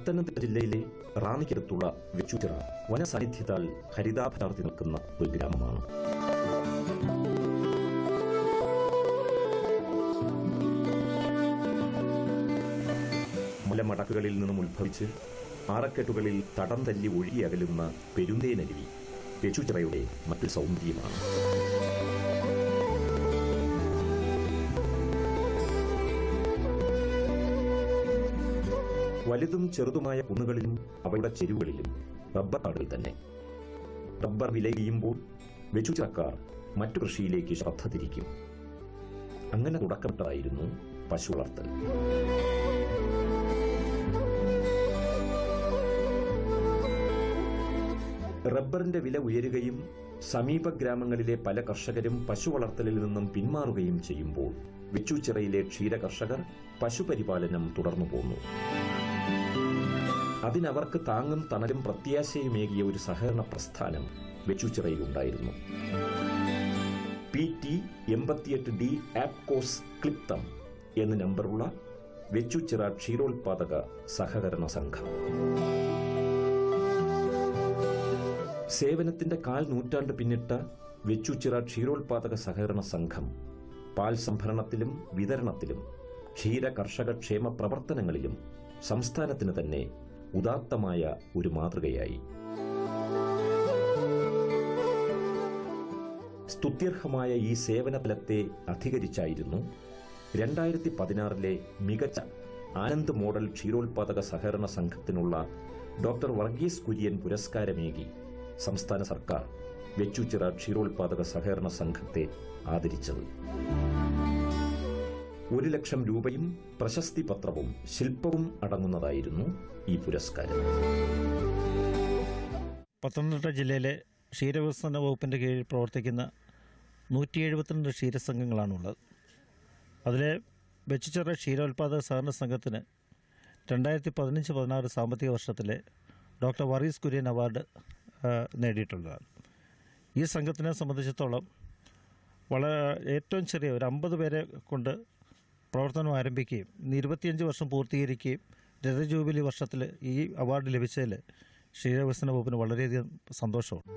പത്തനംതിട്ട ജില്ലയിലെ റാന്നിക്കടുത്തുള്ള വെച്ചൂച്ചിറ വനസാന്നിധ്യത്താൽ ഹരിതാഭയാർത്തി നിൽക്കുന്ന ഒരു ഗ്രാമമാണ്. മലമടക്കുകളിൽ നിന്നും ഉത്ഭവിച്ച് ആറക്കെട്ടുകളിൽ തടം തല്ലി ഒഴുകി അകലുന്ന പെരുന്തേനരുവി വെച്ചൂച്ചിറയുടെ മറ്റൊരു സൗന്ദര്യമാണ്. വലുതും ചെറുതുമായ കുന്നുകളിലും അവയുടെ ചെരുവുകളിലും റബ്ബർ കാടുകൾ തന്നെ. റബ്ബർ വിലയുമ്പോൾ വെച്ചൂച്ചിറക്കാർ മറ്റു കൃഷിയിലേക്ക് ശ്രദ്ധ തിരിക്കും. അങ്ങനെ തുടക്കമിട്ടതായിരുന്നു പശു വളർത്തൽ. റബ്ബറിന്റെ വില ഉയരുകയും സമീപ ഗ്രാമങ്ങളിലെ പല കർഷകരും പശു വളർത്തലിൽ നിന്നും പിന്മാറുകയും ചെയ്യുമ്പോൾ വെച്ചൂച്ചിറയിലെ ക്ഷീര കർഷകർ പശുപരിപാലനം തുടർന്നു പോന്നു. അതിനവർക്ക് താങ്ങും തണലും പ്രത്യാശയുമേകിയ ഒരു സഹകരണ പ്രസ്ഥാനം വെച്ചൂച്ചിറയിലുണ്ടായിരുന്നു. PT 88D ആപ്കോസ് ക്ലിപ്തം എന്ന നമ്പറുള്ള വെച്ചൂച്ചിറ ക്ഷീരോത്പാദക സഹകരണ സംഘം. സേവനത്തിന്റെ 1/4 നൂറ്റാണ്ട് പിന്നിട്ട വെച്ചൂച്ചിറ ക്ഷീരോത്പാദക സഹകരണ സംഘം പാൽ സംഭരണത്തിലും വിതരണത്തിലും ക്ഷീര കർഷക ക്ഷേമ പ്രവർത്തനങ്ങളിലും സംസ്ഥാനത്തിന് തന്നെ ഉദാത്തമായ ഒരു മാതൃകയായി. സ്തുത്യർഹമായ ഈ സേവനഫലത്തെ അധികരിച്ചായിരുന്നു 2016 മികച്ച ആനന്ദ് മോഡൽ ക്ഷീരോത്പാദക സഹകരണ സംഘത്തിനുള്ള ഡോക്ടർ വർഗീസ് കുര്യൻ പുരസ്കാരമേകി സംസ്ഥാന സർക്കാർ വെച്ചൂച്ചിറ ക്ഷീരോത്പാദക സഹകരണ സംഘത്തെ ആദരിച്ചത്. 1 ലക്ഷം രൂപയും പ്രശസ്തി പത്രവും ശില്പവും അടങ്ങുന്നതായിരുന്നു ഈ പുരസ്കാരം. പത്തനംതിട്ട ജില്ലയിലെ ക്ഷീരവികസന വകുപ്പിൻ്റെ കീഴിൽ പ്രവർത്തിക്കുന്ന 172 ക്ഷീരസംഘങ്ങളാണുള്ളത്. അതിലെ വെച്ചൂച്ചിറ ക്ഷീരോത്പാദക സഹകരണ സംഘത്തിന് 2015-16 സാമ്പത്തിക വർഷത്തിലെ ഡോക്ടർ വർഗീസ് കുര്യൻ അവാർഡ് നേടിയിട്ടുള്ളതാണ്. ഈ സംഘത്തിനെ സംബന്ധിച്ചിടത്തോളം ഏറ്റവും ചെറിയ ഒരു 50 പേരെ കൊണ്ട് പ്രവർത്തനം ആരംഭിക്കുകയും 25 വർഷം പൂർത്തീകരിക്കുകയും രജതജൂബിലി വർഷത്തിൽ ഈ അവാർഡ് ലഭിച്ചതിൽ ക്ഷീരവികസന വകുപ്പിന് വളരെയധികം സന്തോഷമാണ്.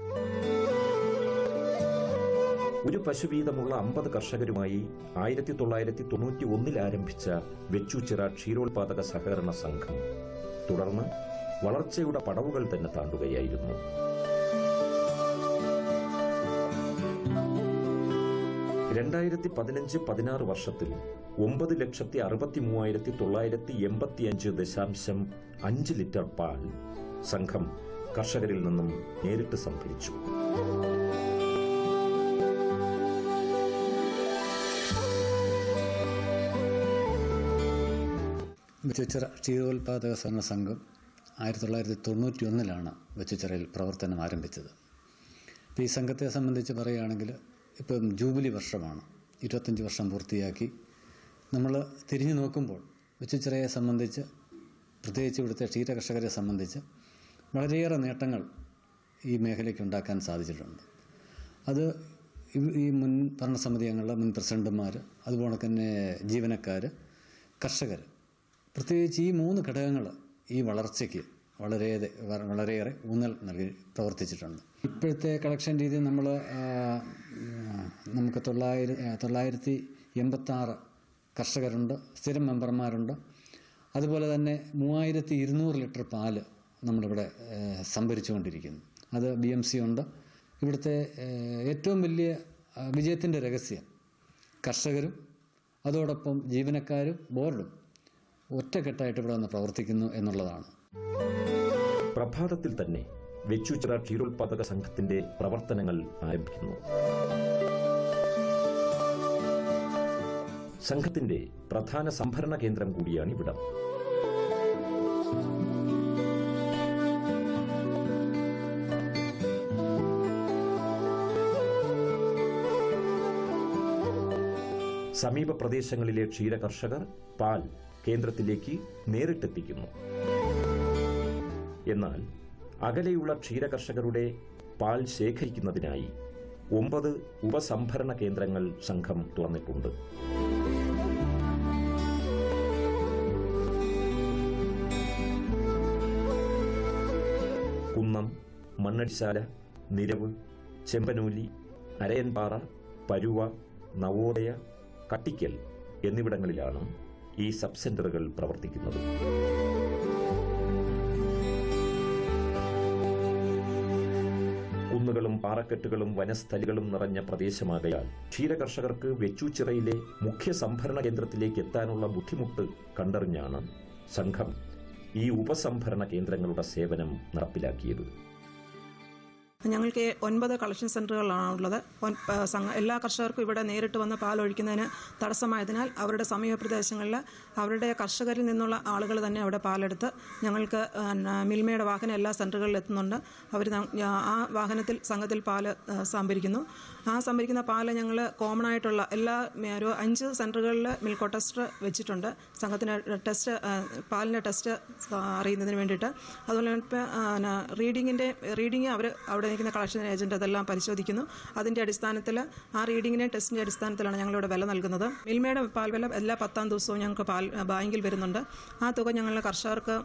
ഒരു പശു വീതമുള്ള 50 കർഷകരുമായി 1991 ആരംഭിച്ച വെച്ചൂച്ചിറ ക്ഷീരോത്പാദക സഹകരണ സംഘം തുടർന്ന് വളർച്ചയുടെ പടവുകൾ തന്നെ താണ്ടുകയായിരുന്നു. 2015-16 വർഷത്തിൽ 9,63,985.5 ലിറ്റർ പാൽ സംഘം കർഷകരിൽ നിന്നും നേരിട്ട് സംഭരിച്ചു. വെച്ചൂച്ചിറ ക്ഷീരോത്പാദക സഹകരണ സംഘം 1991 വെച്ചൂച്ചിറയിൽ പ്രവർത്തനം ആരംഭിച്ചത്. ഈ സംഘത്തെ സംബന്ധിച്ച് പറയുകയാണെങ്കിൽ ഇപ്പം ജൂബിലി വർഷമാണ്, 25 വർഷം പൂർത്തിയാക്കി. നമ്മൾ തിരിഞ്ഞു നോക്കുമ്പോൾ വെച്ചൂച്ചിറയെ സംബന്ധിച്ച്, പ്രത്യേകിച്ച് ഇവിടുത്തെ ക്ഷീര കർഷകരെ സംബന്ധിച്ച് വളരെയേറെ നേട്ടങ്ങൾ ഈ മേഖലയ്ക്ക് ഉണ്ടാക്കാൻ സാധിച്ചിട്ടുണ്ട്. അത് ഈ മുൻ ഭരണസമിതി അംഗങ്ങൾ, മുൻ പ്രസിഡന്റുമാർ, അതുപോലെ തന്നെ ജീവനക്കാർ, കർഷകർ, പ്രത്യേകിച്ച് ഈ 3 ഘടകങ്ങൾ ഈ വളർച്ചയ്ക്ക് വളരെയേറെ ഊന്നൽ നൽകി പ്രവർത്തിച്ചിട്ടുണ്ട്. ഇപ്പോഴത്തെ കളക്ഷൻ രീതി നമുക്ക് 986 കർഷകരുണ്ട്, സ്ഥിരം മെമ്പർമാരുണ്ട്. അതുപോലെ തന്നെ 3200 ലിറ്റർ പാല് നമ്മളിവിടെ സംഭരിച്ചുകൊണ്ടിരിക്കുന്നു. അത് BMC ഉണ്ട്. ഇവിടുത്തെ ഏറ്റവും വലിയ വിജയത്തിൻ്റെ രഹസ്യം കർഷകരും അതോടൊപ്പം ജീവനക്കാരും ബോർഡും ഒറ്റക്കെട്ടായിട്ട് ഇവിടെ വന്ന് പ്രവർത്തിക്കുന്നു എന്നുള്ളതാണ്. പ്രഭാതത്തിൽ തന്നെ വെച്ചൂച്ചിറ ക്ഷീരോത്പാദക സംഘത്തിന്റെ പ്രവർത്തനങ്ങൾ ആരംഭിക്കുന്നു. സംഘത്തിന്റെ പ്രധാന സംഭരണ കേന്ദ്രം കൂടിയാണ് ഇവിടം. സമീപ പ്രദേശങ്ങളിലെ ക്ഷീര കർഷകർ പാൽ കേന്ദ്രത്തിലേക്ക് നേരിട്ടെത്തിക്കുന്നു. എന്നാൽ അകലെയുള്ള ക്ഷീര കർഷകരുടെ പാൽ ശേഖരിക്കുന്നതിനായി 9 ഉപസംഭരണ കേന്ദ്രങ്ങൾ സംഘം തുറന്നിട്ടുണ്ട്. കുന്നം, മണ്ണടിശാല, നിരവ്, ചെമ്പനൂലി, അരയൻപാറ, പരുവ, നവോദയ, കട്ടിക്കൽ എന്നിവിടങ്ങളിലാണ് ഈ സബ് സെന്ററുകൾ പ്രവർത്തിക്കുന്നത്. കുന്നുകളും പാറക്കെട്ടുകളും വനസ്ഥലികളും നിറഞ്ഞ പ്രദേശമാകയാൽ ക്ഷീരകർഷകർക്ക് വെച്ചൂച്ചിറയിലെ മുഖ്യ സംഭരണ കേന്ദ്രത്തിലേക്ക് എത്താനുള്ള ബുദ്ധിമുട്ട് കണ്ടറിഞ്ഞാണ് സംഘം ഈ ഉപസംഭരണ കേന്ദ്രങ്ങളുടെ സേവനം നടപ്പിലാക്കിയത്. ഞങ്ങൾക്ക് 9 കളക്ഷൻ സെൻ്ററുകളാണുള്ളത്. എല്ലാ കർഷകർക്കും ഇവിടെ നേരിട്ട് വന്ന് പാലൊഴിക്കുന്നതിന് തടസ്സമായതിനാൽ അവരുടെ സമീപ പ്രദേശങ്ങളിൽ അവരുടെ കർഷകരിൽ നിന്നുള്ള ആളുകൾ തന്നെ അവിടെ പാലെടുത്ത് ഞങ്ങൾക്ക് മിൽമയുടെ വാഹനം എല്ലാ സെൻ്ററുകളിൽ എത്തുന്നുണ്ട്. അവർ ആ വാഹനത്തിൽ സംഘത്തിൽ പാല് സംഭരിക്കുന്നു. ആ സംഭരിക്കുന്ന പാല് ഞങ്ങൾ കോമൺ ആയിട്ടുള്ള ഒരു 5 സെൻ്ററുകളിൽ മിൽക്കോ ടെസ്റ്റർ വെച്ചിട്ടുണ്ട്. സംഘത്തിന് ടെസ്റ്റ്, പാലിൻ്റെ ടെസ്റ്റ് അറിയുന്നതിന് വേണ്ടിയിട്ട്. അതുപോലെ റീഡിങ് അവർ അവിടെ നിൽക്കുന്ന കളക്ഷൻ ഏജൻറ്റ് അതെല്ലാം പരിശോധിക്കുന്നു. അതിൻ്റെ അടിസ്ഥാനത്തിൽ ആ റീഡിങ്ങിൻ്റെയും ടെസ്റ്റിൻ്റെ അടിസ്ഥാനത്തിലാണ് ഞങ്ങളിവിടെ വില നൽകുന്നത്. മിൽമയുടെ പാൽ വില എല്ലാ 10-ാം ദിവസവും ഞങ്ങൾക്ക് ബാങ്കിൽ വരുന്നുണ്ട്. ആ തുക ഞങ്ങളുടെ കർഷകർക്ക്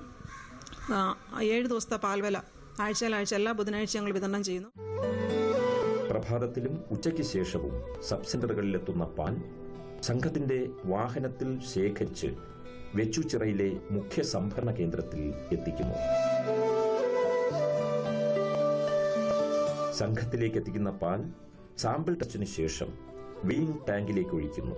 7 ദിവസത്തെ പാൽ വില ആഴ്ച എല്ലാ ബുധനാഴ്ച ഞങ്ങൾ വിതരണം ചെയ്യുന്നു. പ്രഭാതത്തിലും ഉച്ചയ്ക്ക് ശേഷവും സബ് സെന്ററുകളിലെത്തുന്ന പാൽ സംഘത്തിന്റെ വാഹനത്തിൽ ശേഖരിച്ച് വെച്ചൂച്ചിറയിലെ മുഖ്യ സംഭരണ കേന്ദ്രത്തിൽ എത്തിക്കുന്നു. സംഘത്തിലേക്ക് എത്തിക്കുന്ന പാൽ സാമ്പിൾ ടെസ്റ്റിന് ശേഷം വെയിങ് ടാങ്കിലേക്ക് ഒഴിക്കുന്നു.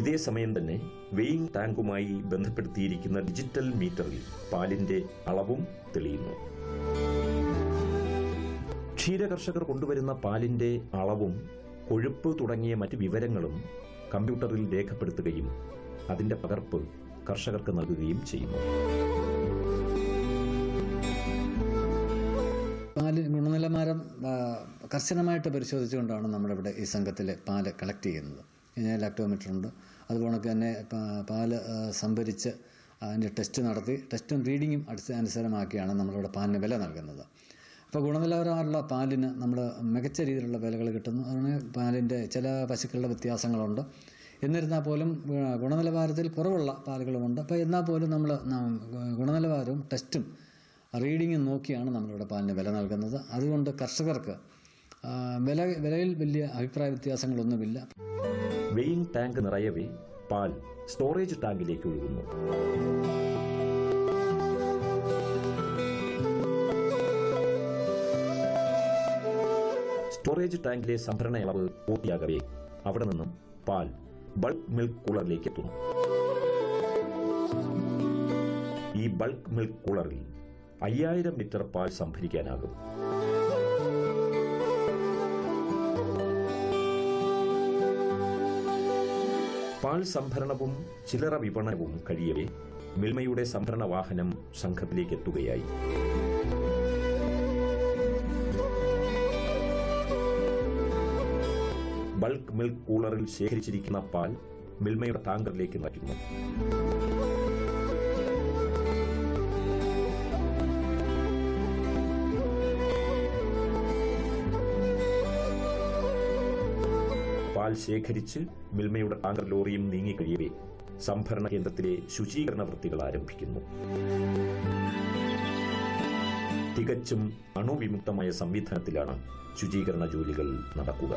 ഇതേ സമയം തന്നെ വെയിങ് ടാങ്കുമായി ബന്ധപ്പെടുത്തിയിരിക്കുന്ന ഡിജിറ്റൽ മീറ്ററിൽ പാലിന്റെ അളവും തെളിയുന്നു. ക്ഷീരകർഷകർ കൊണ്ടുവരുന്ന പാലിന്റെ അളവും കൊഴുപ്പ് തുടങ്ങിയ മറ്റ് വിവരങ്ങളും കമ്പ്യൂട്ടറിൽ രേഖപ്പെടുത്തുകയും അതിന്റെ പകർപ്പ് കർഷകർക്ക് നൽകുകയും ചെയ്യുന്നു. പാല് ഗുണനിലവാരം കർശനമായിട്ട് പരിശോധിച്ചുകൊണ്ടാണ് നമ്മളിവിടെ ഈ സംഘത്തിലെ പാല് കളക്ട് ചെയ്യുന്നത്. ലാക്ടോമീറ്റർ ഉണ്ട്. അതുപോലെ തന്നെ പാല് സംഭരിച്ച് അതിൻ്റെ ടെസ്റ്റ് നടത്തി ടെസ്റ്റും റീഡിങ്ങും അനുസരമാക്കിയാണ് നമ്മളിവിടെ പാലിന് വില നൽകുന്നത്. അപ്പോൾ ഗുണനിലവാരമുള്ള പാലിന് നമ്മൾ മികച്ച രീതിയിലുള്ള വിലകൾ കിട്ടുന്നു. അതിന് പാലിൻ്റെ ചില പശുക്കളുടെ വ്യത്യാസങ്ങളുണ്ട്. എന്നിരുന്നാൽ പോലും ഗുണനിലവാരത്തിൽ കുറവുള്ള പാലുകളുമുണ്ട്. അപ്പോൾ എന്നാൽ പോലും നമ്മൾ ഗുണനിലവാരവും ടെസ്റ്റും റീഡിങ്ങും നോക്കിയാണ് നമ്മളിവിടെ പാലിന് വില നൽകുന്നത്. അതുകൊണ്ട് കർഷകർക്ക് വിലയിൽ വലിയ അഭിപ്രായ വ്യത്യാസങ്ങളൊന്നുമില്ല. വെയിങ് ടാങ്ക് നിറയവേ പാൽ സ്റ്റോറേജ് ടാങ്കിലേക്ക് ഒഴുകുന്നു. സ്റ്റോറേജ് ടാങ്കിലെ സംഭരണ അളവ് പൂർത്തിയാകവേ അവിടെ നിന്നും പാൽ ബൾക്ക് മിൽക്ക് കൂളറിലേക്ക് എത്തുന്നു. ഈ ബൾക്ക് മിൽക്ക് കൂളറിൽ 5000 ലിറ്റർ പാൽ സംഭരിക്കാനാകും. പാൽ സംഭരണവും ചില്ലറ വിപണനവും കഴിയവേ മിൽമയുടെ സംഭരണ വാഹനം സംഘത്തിലേക്ക് എത്തുകയായി. ബൾക്ക് മിൽക്ക് കൂളറിൽ ശേഖരിച്ചിരിക്കുന്ന പാൽ മിൽമയുടെ ടാങ്കറിലേക്ക് നിറയ്ക്കുന്നു. പാൽ ശേഖരിച്ച് മിൽമയുടെ ടാങ്കർ ലോറിയും നീങ്ങിക്കഴിയവേ സംഭരണ കേന്ദ്രത്തിലെ ശുചീകരണ വൃത്തികൾ ആരംഭിക്കുന്നു. തികച്ചും അണുവിമുക്തമായ സംവിധാനത്തിലാണ് ശുചീകരണ ജോലികൾ നടക്കുക.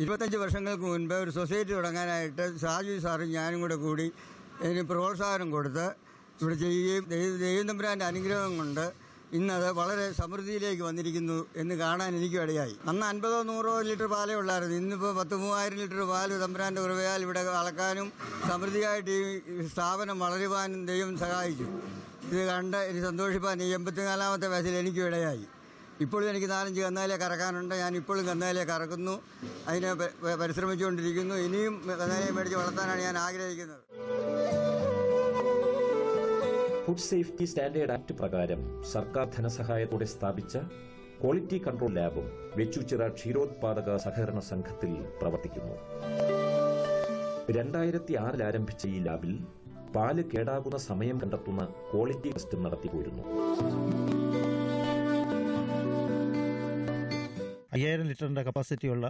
25 വർഷങ്ങൾക്ക് മുൻപ് ഒരു സൊസൈറ്റി തുടങ്ങാനായിട്ട് ഷാജി സാറും ഞാനും കൂടെ കൂടി ഇതിന് പ്രോത്സാഹനം കൊടുത്ത് ഇവിടെ ചെയ്യുകയും ദൈവം തമ്പുരാൻ്റെ അനുഗ്രഹം കൊണ്ട് ഇന്നത് വളരെ സമൃദ്ധിയിലേക്ക് വന്നിരിക്കുന്നു എന്ന് കാണാൻ എനിക്കും ഇടയായി. അന്ന് 50-100 ലിറ്റർ പാലേ ഉള്ളായിരുന്നു. ഇന്നിപ്പോൾ 10,000-3000 ലിറ്റർ പാല് തമ്പുരാൻ്റെ കൃപയാൽ ഇവിടെ അളക്കാനും സമൃദ്ധിയായിട്ട് ഈ സ്ഥാപനം വളരുവാനും ദൈവം സഹായിച്ചു. ഇത് കണ്ട് എനിക്ക് സന്തോഷിപ്പാൻ ഈ 84-ാമത്തെ വയസ്സിൽ എനിക്കും ഇടയായി. ഇപ്പോഴും എനിക്ക് 4-5 കന്നാലിയെ കറക്കാനുണ്ട്. ഞാൻ ഇപ്പോഴും കന്നാലിയെ കറക്കുന്നു. അതിനെ പരിശ്രമിച്ചുകൊണ്ടിരിക്കുന്നു. ഇനിയും കന്നാലിയെ മേടിച്ച് വളർത്താനാണ് ഞാൻ ആഗ്രഹിക്കുന്നത്. ഫുഡ് സേഫ്റ്റി സ്റ്റാൻഡേർഡ് ആക്ട് പ്രകാരം സർക്കാർ ധനസഹായത്തോടെ സ്ഥാപിച്ച ക്വാളിറ്റി കൺട്രോൾ ലാബും വെച്ചൂച്ചിറ ക്ഷീരോത്പാദക സഹകരണ സംഘത്തിൽ പ്രവർത്തിക്കുന്നു. 2006 ആരംഭിച്ച ഈ ലാബിൽ പാല് കേടാകുന്ന സമയം കണ്ടെത്തുന്ന ക്വാളിറ്റി ടെസ്റ്റ് നടത്തിപ്പോരുന്നു. 5000 ലിറ്ററിൻ്റെ കപ്പാസിറ്റിയുള്ള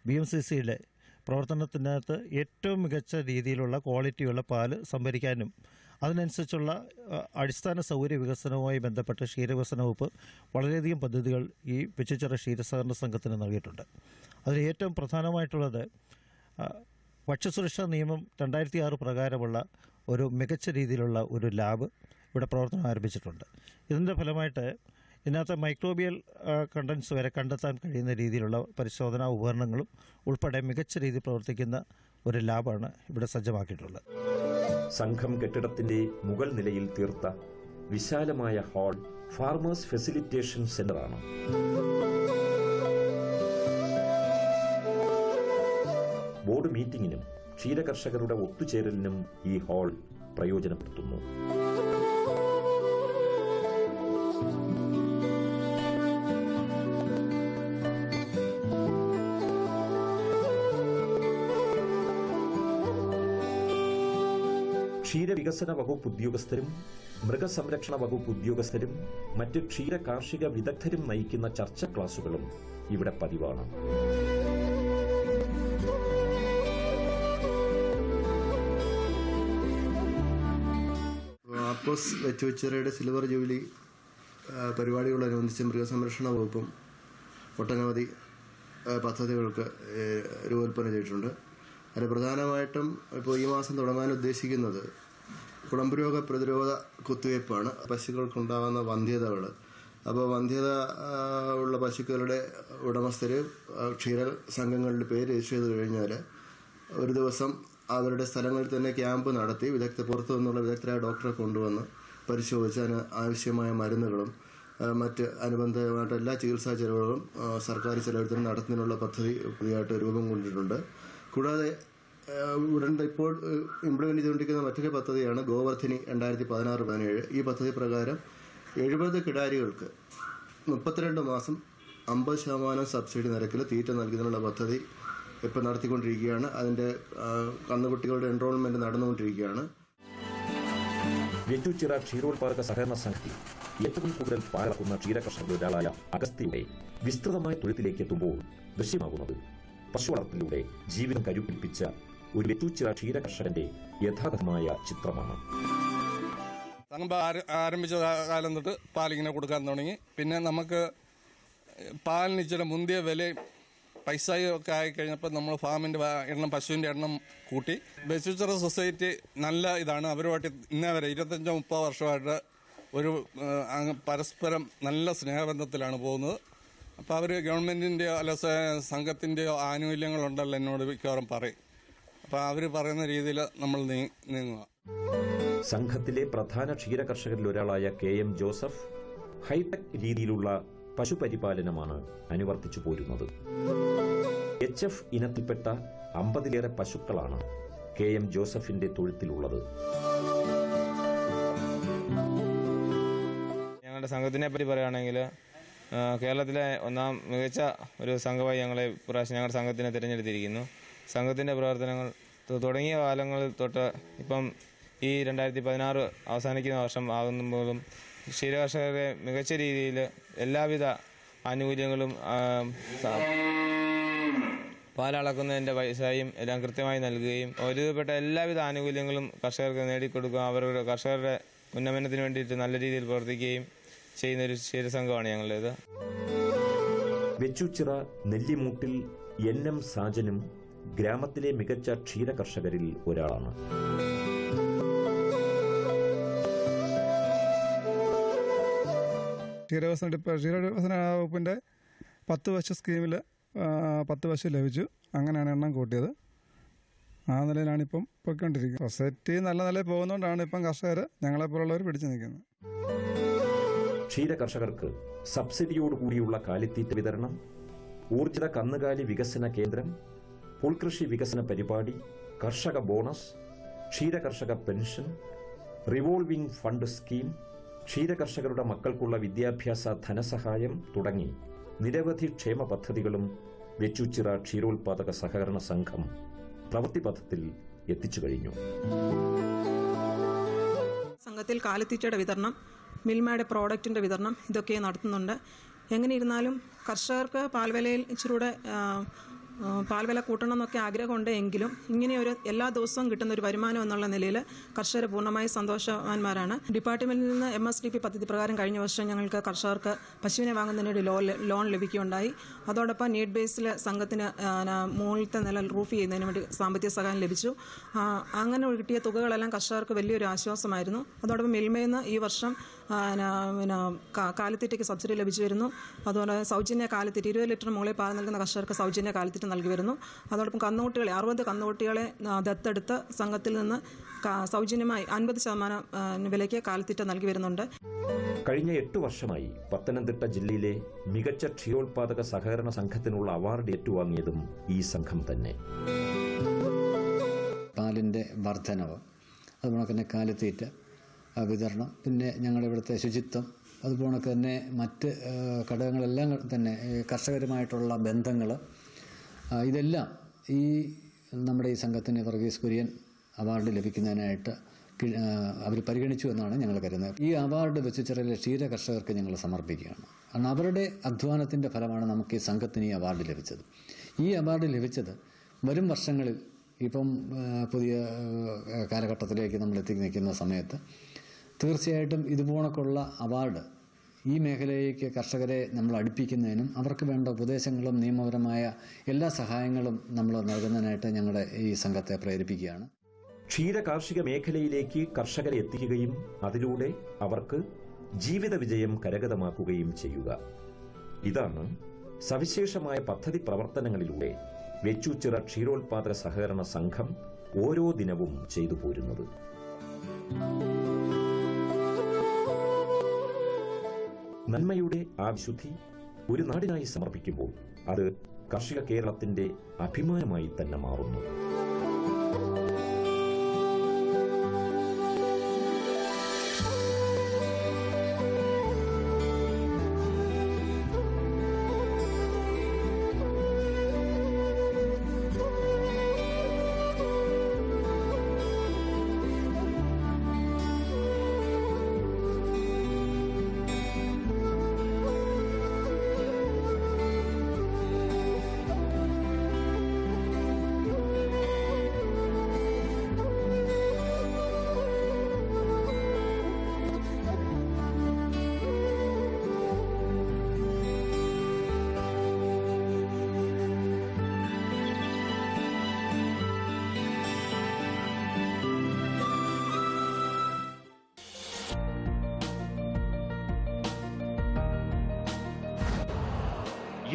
BMCCയുടെ പ്രവർത്തനത്തിനകത്ത് ഏറ്റവും മികച്ച രീതിയിലുള്ള ക്വാളിറ്റിയുള്ള പാല് സംഭരിക്കാനും അതിനനുസരിച്ചുള്ള അടിസ്ഥാന സൗകര്യ വികസനവുമായി ബന്ധപ്പെട്ട് ക്ഷീരവികസന വകുപ്പ് വളരെയധികം പദ്ധതികൾ ഈ വെച്ചുച്ചിറ ക്ഷീരസഹകരണ സംഘത്തിന് നൽകിയിട്ടുണ്ട്. അതിൽ ഏറ്റവും പ്രധാനമായിട്ടുള്ളത് ഭക്ഷ്യസുരക്ഷാ നിയമം 2006 പ്രകാരമുള്ള ഒരു മികച്ച രീതിയിലുള്ള ഒരു ലാബ് ഇവിടെ പ്രവർത്തനം ആരംഭിച്ചിട്ടുണ്ട്. ഇതിൻ്റെ ഫലമായിട്ട് ഇതിനകത്ത് മൈക്രോബിയൽ കണ്ടൻസ് വരെ കണ്ടെത്താൻ കഴിയുന്ന രീതിയിലുള്ള പരിശോധനാ ഉപകരണങ്ങളും ഉൾപ്പെടെ മികച്ച രീതിയിൽ പ്രവർത്തിക്കുന്ന ഒരു ലാബാണ് ഇവിടെ സജ്ജമാക്കിയിട്ടുള്ളത്. സംഘം കെട്ടിടത്തിന്റെ മുകൾ നിലയിൽ തീർത്ത വിശാലമായ ഹാൾ ഫാർമേഴ്സ് ഫെസിലിറ്റേഷൻ സെന്ററാണ്. ബോർഡ് മീറ്റിംഗിനും ക്ഷീരകർഷകരുടെ ഒത്തുചേരലിനും ഈ ഹാൾ പ്രയോജനപ്പെടുത്തുന്നു. ക്ഷീരവികസന വകുപ്പ് ഉദ്യോഗസ്ഥരും മൃഗസംരക്ഷണ വകുപ്പ് ഉദ്യോഗസ്ഥരും മറ്റ് ക്ഷീര കാർഷിക വിദഗ്ധരും നയിക്കുന്ന ചർച്ചാ ക്ലാസുകളും ഇവിടെ പതിവാണ്. ആപ്പോസ് വെച്ചുച്ചിറയുടെ സിൽവർ ജൂബിലി പരിപാടികളോടനുബന്ധിച്ച് മൃഗസംരക്ഷണ വകുപ്പും ഒട്ടനവധി പദ്ധതികൾക്ക് രൂപകൽപ്പന ചെയ്തിട്ടുണ്ട്. അതിൽ പ്രധാനമായിട്ടും ഇപ്പോൾ ഈ മാസം തുടങ്ങാൻ ഉദ്ദേശിക്കുന്നത് കുളമ്പുരോഗ പ്രതിരോധ കുത്തിവയ്പ്പാണ്. പശുക്കൾക്കുണ്ടാകുന്ന വന്ധ്യതകൾ, അപ്പോൾ വന്ധ്യത ഉള്ള പശുക്കളുടെ ഉടമസ്ഥർ ക്ഷീര സംഘങ്ങളിൽ പേര് രജിസ്റ്റർ ചെയ്ത് കഴിഞ്ഞാൽ ഒരു ദിവസം അവരുടെ സ്ഥലങ്ങളിൽ തന്നെ ക്യാമ്പ് നടത്തി പുറത്തു നിന്നുള്ള വിദഗ്ധരായ ഡോക്ടറെ കൊണ്ടുവന്ന് പരിശോധിച്ച് അതിന് ആവശ്യമായ മരുന്നുകളും മറ്റ് അനുബന്ധമായിട്ട് എല്ലാ ചികിത്സാ ചെലവുകളും സർക്കാർ ചെലവിൽ നടത്തുന്നതിനുള്ള പദ്ധതി പുതിയതായിട്ട് രൂപം കൊണ്ടിട്ടുണ്ട്. കൂടാതെ ഉടൻ ഇപ്പോൾ ഇംപ്ലിമെന്റ് ചെയ്തുകൊണ്ടിരിക്കുന്ന മറ്റൊരു പദ്ധതിയാണ് ഗോവർധിനി 2016-17. ഈ പദ്ധതി പ്രകാരം 70 കിടാരികൾക്ക് 32 മാസം 50% സബ്സിഡി നിരക്കിൽ തീറ്റ നൽകുന്നതിനുള്ള പദ്ധതി ഇപ്പോൾ നടത്തിക്കൊണ്ടിരിക്കുകയാണ്. അതിൻ്റെ കന്നുകുട്ടികളുടെ എൻറോൾമെന്റ് നടന്നുകൊണ്ടിരിക്കുകയാണ്. വെച്ചുച്ചിറ ക്ഷീരോത്പാദക സഹകരണ സംഘത്തിൽ ഏറ്റവും കൂടുതൽ പാലക്കുന്ന ക്ഷീരകർഷകരിൽ ഒരാളായ അഗസ്ത്യയുടെ വിസ്തൃതമായ തൊഴുത്തിലേക്ക് എത്തുമ്പോൾ ദൃശ്യമാകുന്നത് പശു വളർത്തലിലൂടെ ജീവിതം കരുപ്പിടിപ്പിച്ച ഒരു വെച്ചുച്ചിറ ക്ഷീരകർഷകന്റെ യഥാർത്ഥമായ ചിത്രമാണ്. സംഘം ആരംഭിച്ച കാലം തൊട്ട് പാലിങ്ങനെ കൊടുക്കാൻ തുടങ്ങി. പിന്നെ നമുക്ക് പാലിന് ഇച്ചിരി മുന്തിയ വിലയും പൈസയൊക്കെ ആയിക്കഴിഞ്ഞപ്പോൾ നമ്മൾ ഫാമിൻ്റെ എണ്ണം, പശുവിൻ്റെ എണ്ണം കൂട്ടി. വെച്ചുച്ചിറ സൊസൈറ്റി നല്ല ഇതാണ്. അവരുമായിട്ട് ഇന്നേ വരെ 25-30 വർഷമായിട്ട് ഒരു പരസ്പരം നല്ല സ്നേഹബന്ധത്തിലാണ് പോകുന്നത്. അപ്പോൾ അവർ ഗവൺമെൻറ്റിൻ്റെയോ അല്ല സംഘത്തിൻ്റെയോ ആനുകൂല്യങ്ങളുണ്ടല്ലോ എന്നോട് മിക്കവാറും പറയും. അപ്പോൾ അവർ പറയുന്ന രീതിയിൽ നമ്മൾ നീങ്ങുക. സംഘത്തിലെ പ്രധാന ക്ഷീരകർഷകരിൽ ഒരാളായ KM ജോസഫ് ഹൈടെക് രീതിയിലുള്ള പശുപരിപാലനമാണ് അനുവർത്തിച്ചു പോരുന്നത്. HF ഇനത്തിൽപ്പെട്ട 50-ലേറെ പശുക്കളാണ് KM ജോസഫിന്റെ തൊഴുത്തിലുള്ളത്. ഞങ്ങളുടെ സംഘത്തിനെ പറ്റി പറയുകയാണെങ്കിൽ കേരളത്തിലെ ഒന്നാം മികച്ച ഒരു സംഘമായി ഞങ്ങളെ ഇപ്രാവശ്യം ഞങ്ങളുടെ സംഘത്തിനെ തിരഞ്ഞെടുത്തിരിക്കുന്നു. സംഘത്തിൻ്റെ പ്രവർത്തനങ്ങൾ തുടങ്ങിയ കാലങ്ങളിൽ തൊട്ട് ഇപ്പം ഈ 2016 അവസാനിക്കുന്ന വർഷം ആകുമ്പോഴും ക്ഷീരകർഷകരെ മികച്ച രീതിയിൽ എല്ലാവിധ ആനുകൂല്യങ്ങളും പാലളക്കുന്നതിൻ്റെ പൈസയും എല്ലാം കൃത്യമായി നൽകുകയും ഒരുവിധപ്പെട്ട എല്ലാവിധ ആനുകൂല്യങ്ങളും കർഷകർക്ക് നേടിക്കൊടുക്കുക, അവരുടെ കർഷകരുടെ ഉന്നമനത്തിന് വേണ്ടിയിട്ട് നല്ല രീതിയിൽ പ്രവർത്തിക്കുകയും ചെയ്യുന്നൊരു ക്ഷീരസംഘമാണ് ഞങ്ങളുടേത്. വെച്ചുച്ചിറ നെല്ലിമൂട്ടിൽ NM സാജനും ഗ്രാമത്തിലെ മികച്ച ക്ഷീരകർഷകരിൽ ഒരാളാണ്. ക്ഷീരവികസന വകുപ്പിൻ്റെ 10 പശു സ്കീമിൽ 10 പശു ലഭിച്ചു. അങ്ങനെയാണ് എണ്ണം കൂട്ടിയത്. ആ നിലയിലാണിപ്പം പോയിക്കൊണ്ടിരിക്കുന്നത്. സൊസൈറ്റി നല്ല നിലയിൽ പോകുന്നതുകൊണ്ടാണ് ഇപ്പം കർഷകർ ഞങ്ങളെപ്പോലുള്ളവർ പിടിച്ചു നിൽക്കുന്നത്. ക്ഷീരകർഷകർക്ക് സബ്സിഡിയോടുകൂടിയുള്ള കാലിത്തീറ്റ വിതരണം, ഊർജിത കന്നുകാലി വികസന കേന്ദ്രം, പുൽകൃഷി വികസന പരിപാടി, കർഷക ബോണസ്, ക്ഷീരകർഷക പെൻഷൻ, റിവോൾവിംഗ് ഫണ്ട് സ്കീം, ക്ഷീരകർഷകരുടെ മക്കൾക്കുള്ള വിദ്യാഭ്യാസ ധനസഹായം തുടങ്ങി നിരവധി ക്ഷേമ പദ്ധതികളും വെച്ചുച്ചിറ ക്ഷീരോത്പാദക സഹകരണ സംഘം പ്രവൃത്തിപഥത്തിൽ എത്തിച്ചു കഴിഞ്ഞു. സംഘത്തിൽ കാലിത്തീറ്റയുടെ വിതരണം, മിൽമയുടെ പ്രോഡക്റ്റിൻ്റെ വിതരണം ഇതൊക്കെ നടത്തുന്നുണ്ട്. എങ്ങനെ ഇരുന്നാലും കർഷകർക്ക് പാൽവിലയിൽ ഇച്ചിരൂടെ പാൽ വില കൂട്ടണം എന്നൊക്കെ ആഗ്രഹമുണ്ട്. എങ്കിലും ഇങ്ങനെയൊരു എല്ലാ ദിവസവും കിട്ടുന്ന ഒരു വരുമാനം എന്നുള്ള നിലയിൽ കർഷകർ പൂർണ്ണമായി സന്തോഷവാന്മാരാണ്. ഡിപ്പാർട്ട്മെൻറ്റിൽ നിന്ന് MSDP പദ്ധതി പ്രകാരം കഴിഞ്ഞ വർഷം ഞങ്ങൾക്ക് കർഷകർക്ക് പശുവിനെ വാങ്ങുന്നതിന് ലോൺ ലഭിക്കുകയുണ്ടായി. അതോടൊപ്പം നീഡ് ബേസിൽ സംഘത്തിന് മുകളിലത്തെ നില റൂഫ് ചെയ്യുന്നതിന് വേണ്ടി സാമ്പത്തിക സഹായം ലഭിച്ചു. അങ്ങനെ കിട്ടിയ തുകകളെല്ലാം കർഷകർക്ക് വലിയൊരു ആശ്വാസമായിരുന്നു. അതോടൊപ്പം മിൽമയിൽ നിന്ന് ഈ വർഷം കാലിത്തീറ്റയ്ക്ക് സബ്സിഡി ലഭിച്ചു വരുന്നു. അതുപോലെ സൗജന്യ കാലിത്തീറ്റ 20 ലിറ്റർ മുകളിൽ പാൽ നൽകുന്ന കർഷകർക്ക് സൗജന്യ കാലിത്തീറ്റ നൽകി വരുന്നു. അതോടൊപ്പം കന്നുകുട്ടികളെ 60 കന്നുകുട്ടികളെ ദത്തെടുത്ത് സംഘത്തിൽ നിന്ന് സൗജന്യമായി 50% വിലയ്ക്ക് കാലിത്തീറ്റ നൽകി വരുന്നുണ്ട്. കഴിഞ്ഞ 8 വർഷമായി പത്തനംതിട്ട ജില്ലയിലെ മികച്ച ക്ഷീരോത്പാദക സഹകരണ സംഘത്തിനുള്ള അവാർഡ് ഏറ്റുവാങ്ങിയതും ഈ സംഘം തന്നെ. പാലിൻ്റെ വർധനവ്, അതുപോലെ തന്നെ കാലിത്തീറ്റ വിതരണം, പിന്നെ ഞങ്ങളുടെ ഇവിടുത്തെ ശുചിത്വം, അതുപോലെ തന്നെ മറ്റ് ഘടകങ്ങളെല്ലാം തന്നെ കർഷകരുമായിട്ടുള്ള ബന്ധങ്ങൾ, ഇതെല്ലാം ഈ നമ്മുടെ ഈ സംഘത്തിന് വർഗീസ് കുര്യൻ അവാർഡ് ലഭിക്കുന്നതിനായിട്ട് അവർ പരിഗണിച്ചു എന്നാണ് ഞങ്ങൾ കരുതുന്നത്. ഈ അവാർഡ് വെച്ചുച്ചിറയിലെ ക്ഷീര കർഷകർക്ക് ഞങ്ങൾ സമർപ്പിക്കുകയാണ്. കാരണം അവരുടെ അധ്വാനത്തിൻ്റെ ഫലമാണ് നമുക്ക് ഈ സംഘത്തിന് ഈ അവാർഡ് ലഭിച്ചത്. ഈ അവാർഡ് ലഭിച്ചത് വരും വർഷങ്ങളിൽ ഇപ്പം പുതിയ കാലഘട്ടത്തിലേക്ക് നമ്മൾ എത്തി നിൽക്കുന്ന സമയത്ത് തീർച്ചയായിട്ടും ഇതുപോലൊക്കെയുള്ള അവാർഡ് ഈ മേഖലയിലേക്ക് കർഷകരെ നമ്മൾ അടുപ്പിക്കുന്നതിനും അവർക്ക് വേണ്ട ഉപദേശങ്ങളും നിയമപരമായ എല്ലാ സഹായങ്ങളും നമ്മൾ നൽകുന്നതിനായിട്ട് ഞങ്ങളുടെ ഈ സംഘത്തെ പ്രേരിപ്പിക്കുകയാണ്. ക്ഷീര കാർഷിക മേഖലയിലേക്ക് കർഷകരെ എത്തിക്കുകയും അതിലൂടെ അവർക്ക് ജീവിത വിജയം കരഗതമാക്കുകയും ചെയ്യുക. ഇതാണ് സവിശേഷമായ പദ്ധതി പ്രവർത്തനങ്ങളിലൂടെ വെച്ചൂച്ചിറ ക്ഷീരോത്പാദക സഹകരണ സംഘം ഓരോ ദിനവും ചെയ്തു പോരുന്നത്. നന്മയുടെ ആ വിശുദ്ധി ഒരു നാടിനായി സമർപ്പിക്കുമ്പോൾ അത് കാർഷിക കേരളത്തിന്റെ അഭിമാനമായി തന്നെ മാറുന്നു.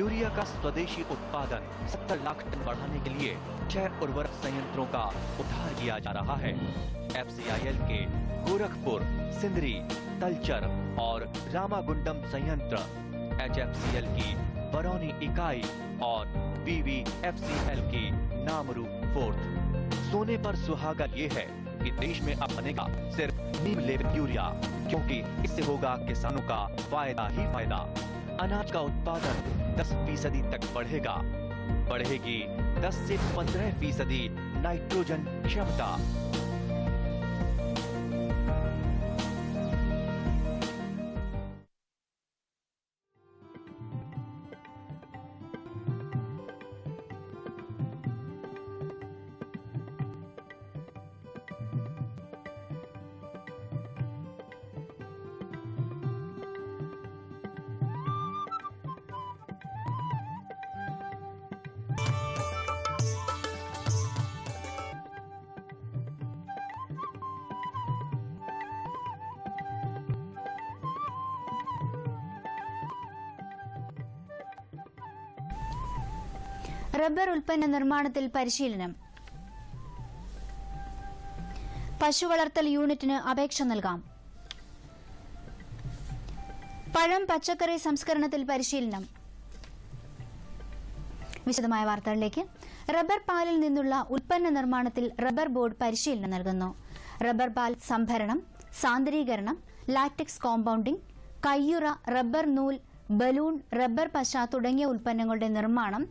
यूरिया का स्वदेशी उत्पादन 70 लाख टन बढ़ाने के लिए 6 उर्वरक संयंत्रों का उद्धार किया जा रहा है। FCIL के गोरखपुर, सिंदरी, तलचर और रामागुंडम संयंत्र, HFCL की बरौनी इकाई और BVFCL की नामरू फोर्थ। सोने पर सुहागा ये है कि देश में अब बनेगा सिर्फ नीम लेपित यूरिया, क्योंकि इससे होगा किसानों का फायदा ही फायदा। अनाज का उत्पादन 10% तक बढ़ेगा। बढ़ेगी 10 से 15% नाइट्रोजन क्षमता। റബ്ബർ ഉൽപ്പന്ന നിർമ്മാണത്തിൽ പരിശീലനം. പശു വളർത്തൽ യൂണിറ്റിന് അപേക്ഷ നൽകാം. പഴം പച്ചക്കറി സംസ്കരണത്തിൽ പരിശീലനം. വിശദമായ വാർത്തകളിലേക്ക്. റബ്ബർ പാലിൽ നിന്നുള്ള ഉൽപ്പന്ന നിർമ്മാണത്തിൽ റബ്ബർ ബോർഡ് പരിശീലനം നൽകുന്നു. റബ്ബർ പാൽ സംഭരണം, സാന്ദ്രീകരണം, ലാറ്റക്സ് കോമ്പൗണ്ടിംഗ്, കയ്യുറ, റബ്ബർ നൂൽ, ബലൂൺ, റബ്ബർ പശ തുടങ്ങിയ ഉൽപ്പന്നങ്ങളുടെ നിർമ്മാണം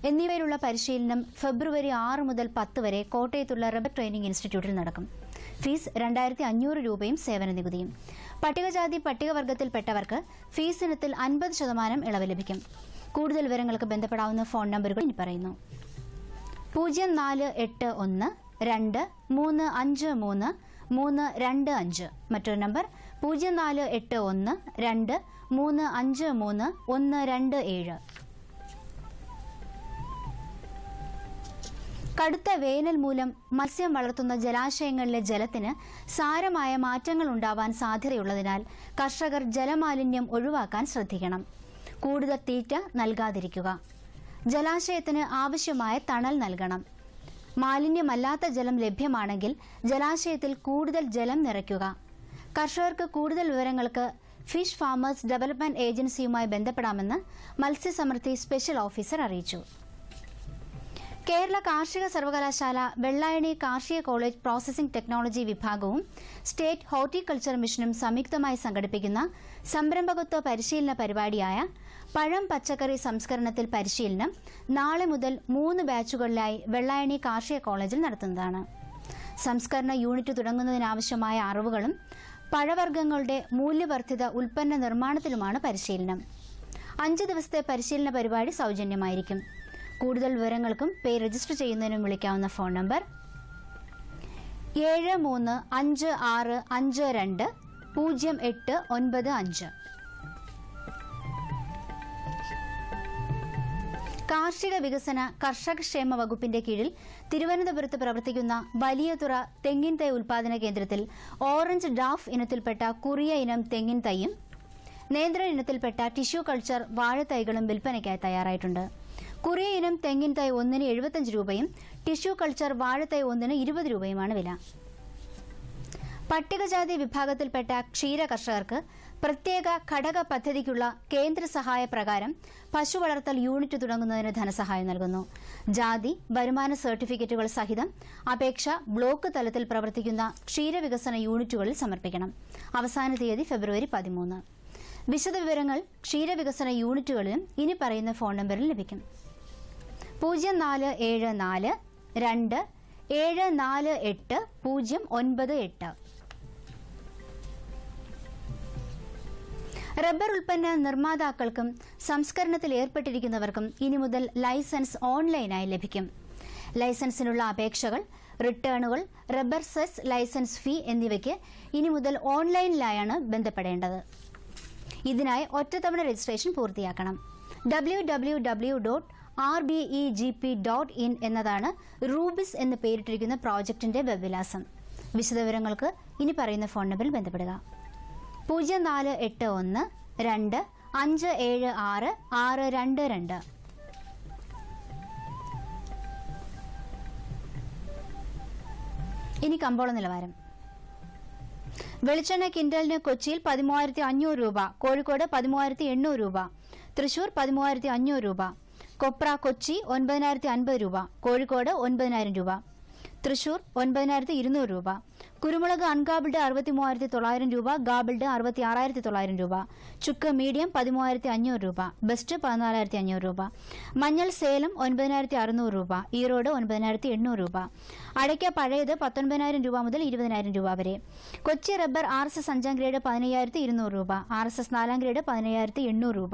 എന്നിവയിലുള്ള പരിശീലനം ഫെബ്രുവരി 6 മുതൽ 10 വരെ കോട്ടയത്തുള്ള റബ്ബർ ട്രെയിനിംഗ് ഇൻസ്റ്റിറ്റ്യൂട്ടിൽ നടക്കും. ഫീസ് 2500 രൂപയും സേവന നികുതിയും. പട്ടികജാതി പട്ടികവർഗത്തിൽപ്പെട്ടവർക്ക് ഫീസ് ഇനത്തിൽ 50% ഇളവ് ലഭിക്കും. കൂടുതൽ വിവരങ്ങൾക്ക് ബന്ധപ്പെടാവുന്ന ഫോൺ നമ്പറുകൾ ഇനി പറയുന്നു. 0481 2353 325. മറ്റൊരു നമ്പർ 0481 2353 127. കടുത്ത വേനൽ മൂലം മത്സ്യം വളർത്തുന്ന ജലാശയങ്ങളിലെ ജലത്തിന് സാരമായ മാറ്റങ്ങൾ ഉണ്ടാവാൻ സാധ്യതയുള്ളതിനാൽ കർഷകർ ജലമാലിന്യം ഒഴിവാക്കാൻ ശ്രദ്ധിക്കണം. കൂടുതൽ തീറ്റ നൽകാതിരിക്കുക. ജലാശയത്തിന് ആവശ്യമായ തണൽ നൽകണം. മാലിന്യമല്ലാത്ത ജലം ലഭ്യമാണെങ്കിൽ ജലാശയത്തിൽ കൂടുതൽ ജലം നിറയ്ക്കുക. കർഷകർക്ക് കൂടുതൽ വിവരങ്ങൾക്ക് ഫിഷ് ഫാമേഴ്സ് ഡെവലപ്മെന്റ് ഏജൻസിയുമായി ബന്ധപ്പെടാമെന്ന് മത്സ്യസമൃദ്ധി സ്പെഷ്യൽ ഓഫീസർ അറിയിച്ചു. കേരള കാർഷിക സർവകലാശാല വെള്ളായണി കാർഷിക കോളേജ് പ്രോസസിംഗ് ടെക്നോളജി വിഭാഗവും സ്റ്റേറ്റ് ഹോർട്ടിക്കൾച്ചർ മിഷനും സംയുക്തമായി സംഘടിപ്പിക്കുന്ന സംരംഭകത്വ പരിശീലന പരിപാടിയായ പഴം പച്ചക്കറി സംസ്കരണത്തിൽ പരിശീലനം നാളെ മുതൽ 3 ബാച്ചുകളിലായി വെള്ളായണി കാർഷിക കോളേജിൽ നടത്തുന്നതാണ്. സംസ്കരണ യൂണിറ്റ് തുടങ്ങുന്നതിനാവശ്യമായ അറിവുകളും പഴവർഗ്ഗങ്ങളുടെ മൂല്യവർദ്ധിത ഉൽപ്പന്ന നിർമ്മാണത്തിലുമാണ് പരിശീലനം. 5 ദിവസത്തെ പരിശീലന പരിപാടി സൗജന്യമായിരിക്കും. കൂടുതൽ വിവരങ്ങൾക്കും പേര് രജിസ്റ്റർ ചെയ്യുന്നതിനും വിളിക്കാവുന്ന ഫോൺ നമ്പർ 7356520895. കാർഷിക വികസന കർഷകക്ഷേമ വകുപ്പിന്റെ കീഴിൽ തിരുവനന്തപുരത്ത് പ്രവർത്തിക്കുന്ന വലിയതുറ തെങ്ങിൻ തൈ ഉൽപാദന കേന്ദ്രത്തിൽ ഓറഞ്ച് ഡാഫ് ഇനത്തിൽപ്പെട്ട കുറിയ ഇനം തെങ്ങിൻ തൈയും നേന്ത്രൻ ഇനത്തിൽപ്പെട്ട ടിഷ്യൂ കൾച്ചർ വാഴത്തൈകളും വിൽപ്പനയ്ക്കായി തയ്യാറായിട്ടുണ്ട്. കുറിയ ഇനം തെങ്ങിൻ തൈ ഒന്നിന് 75 രൂപയും ടിഷ്യൂ കൾച്ചർ വാഴത്തൈ ഒന്നിന് 20 രൂപയുമാണ് വില. പട്ടികജാതി വിഭാഗത്തിൽപ്പെട്ട ക്ഷീര കർഷകർക്ക് പ്രത്യേക ഘടക പദ്ധതിക്കുള്ള കേന്ദ്ര സഹായ പ്രകാരം പശു വളർത്തൽ യൂണിറ്റ് തുടങ്ങുന്നതിന് ധനസഹായം നൽകുന്നു. ജാതി വരുമാന സർട്ടിഫിക്കറ്റുകൾ സഹിതം അപേക്ഷ ബ്ലോക്ക് തലത്തിൽ പ്രവർത്തിക്കുന്ന ക്ഷീരവികസന യൂണിറ്റുകളിൽ സമർപ്പിക്കണം. അവസാന തീയതി ഫെബ്രുവരി 13. വിശദവിവരങ്ങൾ ക്ഷീരവികസന യൂണിറ്റുകളിലും ഇനി പറയുന്ന ഫോൺ നമ്പറിൽ ലഭിക്കും. 0474 2 748 098. റബ്ബർ ഉൽപ്പന്ന നിർമ്മാതാക്കൾക്കും സംസ്കരണത്തിൽ ഏർപ്പെട്ടിരിക്കുന്നവർക്കും ഇനി മുതൽ ലൈസൻസ് ഓൺലൈനായി ലഭിക്കും. ലൈസൻസിനുള്ള അപേക്ഷകൾ, റിട്ടേണുകൾ, റബ്ബർ സെസ് ലൈസൻസ് ഫീ എന്നിവയ്ക്ക് ഇനി മുതൽ ഓൺലൈനിലായാണ് ബന്ധപ്പെടേണ്ടത്. ഇതിനായി ഒറ്റത്തവണ രജിസ്ട്രേഷൻ പൂർത്തിയാക്കണം. www.rbegp.in എന്നതാണ് റൂബിസ് എന്ന് പേരിട്ടിരിക്കുന്ന പ്രോജക്റ്റിന്റെ വെബ് വിലാസം. വിശദവിവരങ്ങൾക്ക് ഇനി പറയുന്ന ഫോൺ നമ്പറിൽ ബന്ധപ്പെടുക. 0481 2 576 622. ഇനി കമ്പോള നിലവാരം. വെളിച്ചെണ്ണ കിൻഡലിന് കൊച്ചിയിൽ 13,500 രൂപ, കോഴിക്കോട് 13,800 രൂപ, തൃശൂർ 13,500 രൂപ, കൊപ്ര കൊച്ചി 9,050 രൂപ, കോഴിക്കോട് 9,000 രൂപ, തൃശൂർ 9,200 രൂപ, കുരുമുളക് അൺഗാബിൾഡ് 63,900 രൂപ, ഗാബിൾഡ് 66,900 രൂപ, ചുക്ക് മീഡിയം 13,500 രൂപ, ബെസ്റ്റ് 14,500 രൂപ, മഞ്ഞൾ സേലം 9,600 രൂപ, ഈറോഡ് 9,800 രൂപ, അടയ്ക്ക പഴയത് 19,000 രൂപ മുതൽ 20,000 രൂപ വരെ. കൊച്ചി റബ്ബർ RSS 5 ഗ്രേഡ് 15,200 രൂപ, RSS 4 ഗ്രേഡ് 15,800 രൂപ,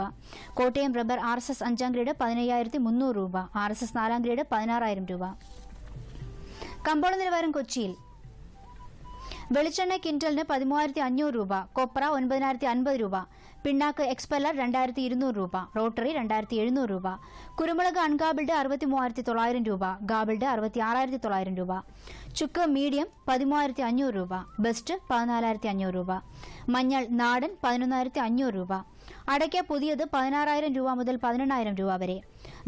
കോട്ടയം റബ്ബർ RSS 5 ഗ്രേഡ് 15,300 രൂപ, RSS 4 ഗ്രേഡ് 16,000 രൂപ. കമ്പോള നിലവാരം കൊച്ചിയിൽ. വെളിച്ചെണ്ണ കിൻഡലിന് 13,500 രൂപ, കൊപ്ര 9,050 രൂപ, പിണ്ണാക്ക് എക്സ്പെല്ലർ 2,200 രൂപ, റോട്ടറി 2,700 രൂപ, കുരുമുളക് അൺഗാബിൾഡ് 63,900 രൂപ, ഗാബിൾഡ് 66,900 രൂപ, ചുക്ക് മീഡിയം 13,500 രൂപ, ബെസ്റ്റ് 14,500 രൂപ, മഞ്ഞൾ നാടൻ 11,500 രൂപ, അടയ്ക്ക പുതിയത് 16,000 രൂപ മുതൽ 18,000 രൂപ വരെ,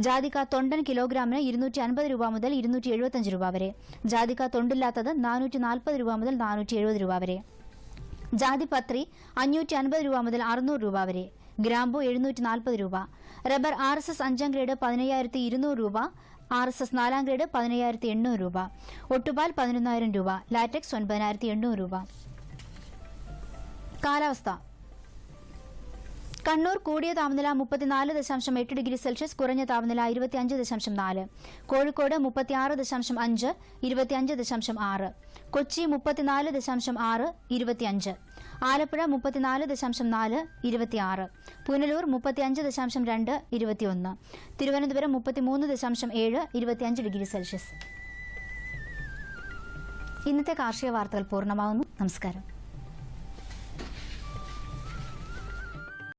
ജാതിക്ക തൊണ്ടൻ കിലോഗ്രാമിന് 250 രൂപ മുതൽ 275 രൂപ വരെ, ജാതിക്ക തൊണ്ടില്ലാത്തത് 440 രൂപ മുതൽ 470 രൂപ വരെ, ജാതിപത്രി 550 രൂപ മുതൽ 600 രൂപ വരെ, ഗ്രാമ്പു 740 രൂപ, റബ്ബർ RSS 5 ഗ്രേഡ് 15,200 രൂപ, RSS 4 ഗ്രേഡ് 15,800 രൂപ, ഒട്ടുപാൽ 11,000 രൂപ, ലാറ്റക്സ് 9,800 രൂപ. കാലാവസ്ഥ. കണ്ണൂർ കൂടിയ താപനില 34.8 ഡിഗ്രി സെൽഷ്യസ്, കുറഞ്ഞ താപനില 25.4. കോഴിക്കോട് 36.5, 25.6. കൊച്ചി 34.6, 25. ആലപ്പുഴ 34.4, 26. പുനലൂർ 35.2, 21. Thiruvananthapuram 33.7, 25 degree Celsius. ഇന്നത്തെ കാർഷിക വാർത്തകൾ പൂർണ്ണമാകുന്നു. നമസ്കാരം.